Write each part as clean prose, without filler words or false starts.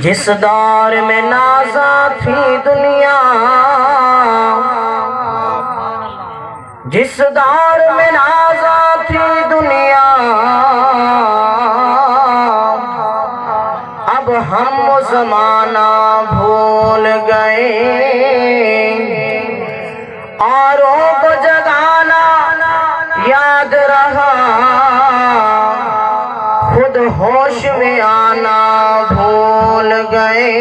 जिस दौर में नाज़ा थी दुनिया, जिस दौर में नाज़ा थी दुनिया, अब हम वो ज़माना भूल गए। औरों को जगाना याद रहा, खुद होश में आना भूल गए।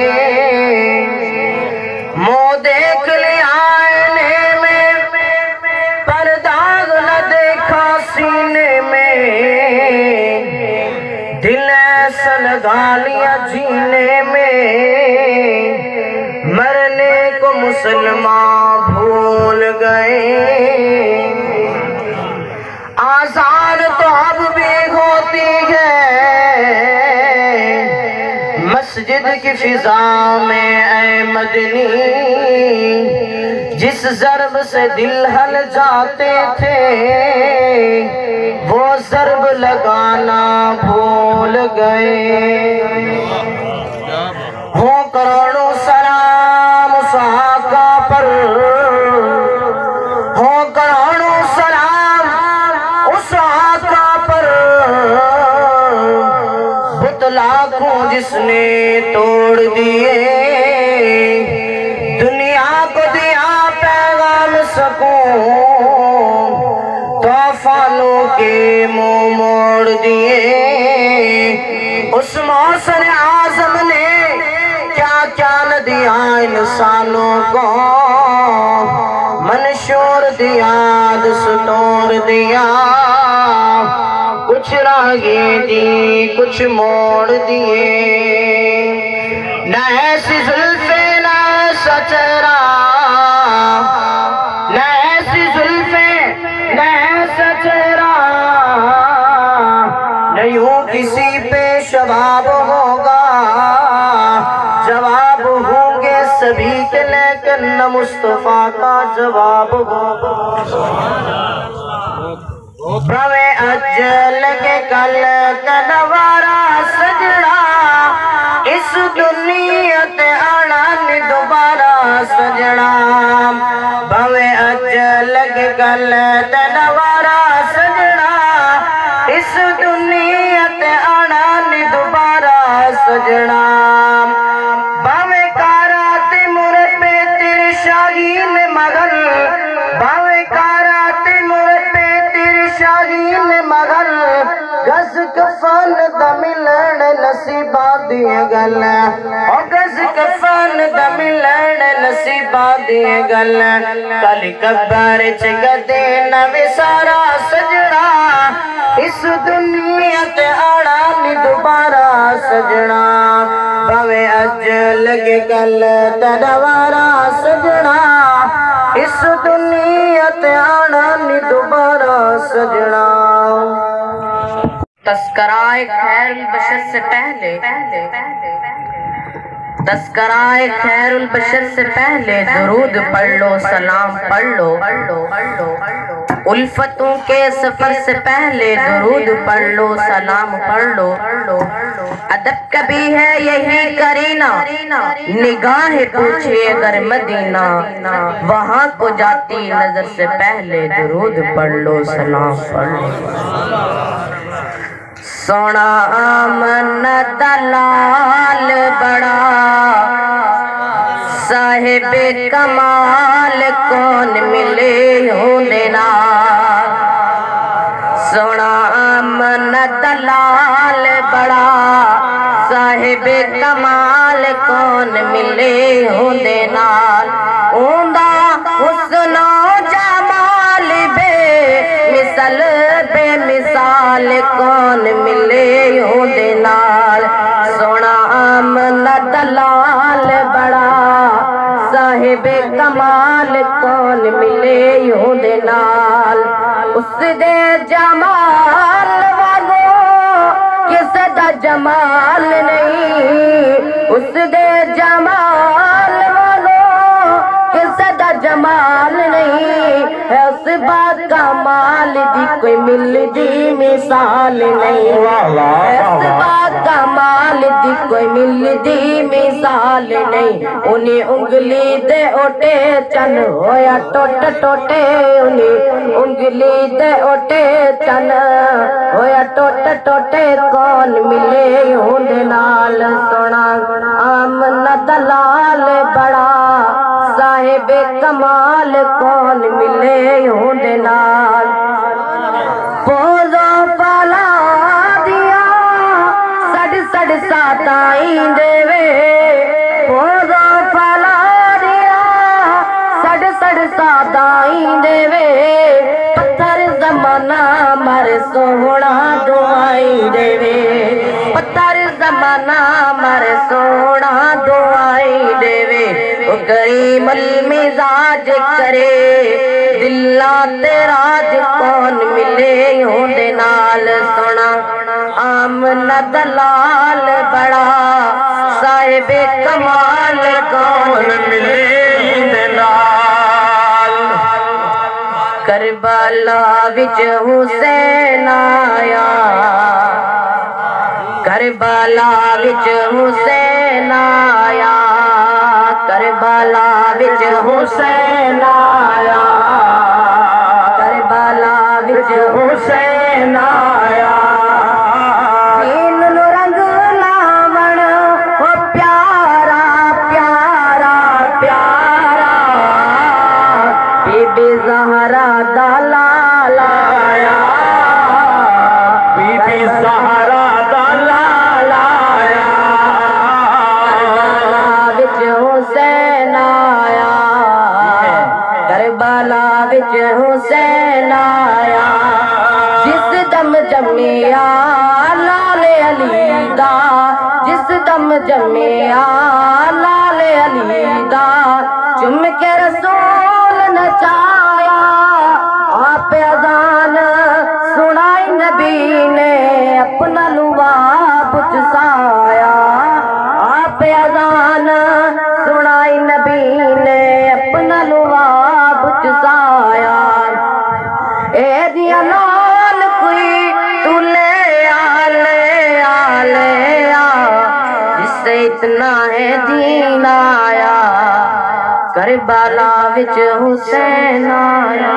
मुँह देख लिया आईने में, पर दाग न देखा सीने में। दिल ऐसा लगा लिया जीने में, मरने को मुसलमान भूल गए। आज़ान तो अब भी होती है मस्जिद की फिजा में ऐ मदनी। जिस ज़र्ब से दिल हल जाते थे, वो ज़र्ब लगाना भूल गए। हो करोड़ों सलाम उस आका पर, हो करोड़ों सलाम उस आका पर। बुत लाखों जिसने तोड़ दिए, दुनिया को दिया पैगाम सकूं, तूफानों के मुंह मोड़ दिए। उस मौसम आज़म ने क्या क्या न दिया इंसानों को, मंशूर दिया दस्तूर दिया। कुछ रागे दी कुछ मोड़ दिए। न ऐसी जुल्फे न ऐसा चेहरा, न ऐसी जुल्फे न ऐसा चेहरा। न यूं किसी पे शबाब होगा, जवाब होंगे सभी के, लेकिन न मुस्तफा का जवाब होगा। भवे अजल के कल कनवारा सजना, इस दुनिया ते आना नी दोबारा सजना। भवे अजल के कल कनवारा सजना, इस दुनिया ते आना नी दोबारा सजना। भवे काराते मुर पे तेरे शाहीन मगन, भवे काराते मुर पे तेरे शाहीन मगन। गज कफन दा मिलन नसीबा दिए गल, ओ गज कफन दा मिलन नसीबा दिए गल। कल कब्र च गदे नवे सारा सजना, इस दुनिया ते आना नी दोबारा सजना। भवे अजल के कल तनवारा सजना, इस दुनिया ते आना नी दोबारा सजना। तस्कराए खैरुल बशर से पहले, तस्कराए खैरुल बशर से पहले दुरूद पढ़ लो, सलाम पढ़ लो। उल्फतों के सफर से पहले दुरूद पढ़ लो, सलाम पढ़ लो। अदब कभी है यही करीना, निगाहें पूछे अगर मदीना। वहाँ को जाती नजर से पहले दुरूद पढ़ लो, सलाम पढ़ लो। सोना मन दलाल बड़ा साहिब कमाल कौन मिले होने ना। सोना मन दलाल बड़ा साहिब कमाल कौन मिले होने नाल। ऊंदा हुस्नो जमाल मिसल बेमिसाल कौन मिले होने नाल। सोना मन दलाल बड़ा साहिब कमाल कौन मिले होने नाल। उस दे जमाल वागो किस दा जमाल नहीं, उस दे जमाल वागो किस दा जमाल नहीं है। उस इस बात का माल दी कोई मिलदी मिसाल नहीं, इस बात का माल दी कोई मिलदी मिसाल नहीं। उन्हें उंगली दे ओटे चन होया टोट टोटे, उन्हें उंगली दे ओटे चन होया टोट टोटे। कौन मिले उंदे नाल सोना आमना दलाल बड़ा साहिब कमाल, कौन मिले उंदे नाल। पोजो पाला दिया सड़ सड़ साताई देवे, पोजो पाला दिया सड़ सड़ साताई देवे। पत्थर जमाना मारे सोहना दुआई देवे, पत्थर जमाना मारे सोना दुआई देवे। करीमल मिजाज करे दिल्ला तेराज, कौन मिले उंदे नाल सोना आमना दलाल बड़ा साहिब कमाल, कौन मिले उंदे नाल। करबला विच हुसैन आया, करबला विच हुसैन आया, करबला विच हुसैन आया, करबला विच हुसैन आया। दीन नु रंग लावण हो प्यारा प्यारा प्यारा, बीबी ज़हरा दा लाल आया, बीबी ज़हरा दा लाल आया। हुसैन आया, करबला विच हुसैन आया। जिस दम जम्मिया लाल अली दा, जिस दम जम्मिया लाल अली दा। चुम के रसूल नचाया आप अज़ान सुनाई, नबी ने अपना लुआब चुसाया। आप अज़ान सुनाई, नबी ने अपना लुआब चुसाया। ए दिया लाल कोई तू ले आ, ले आ, ले आ, जिससे इतना है दीन आया। करबला विच हुसैन आया।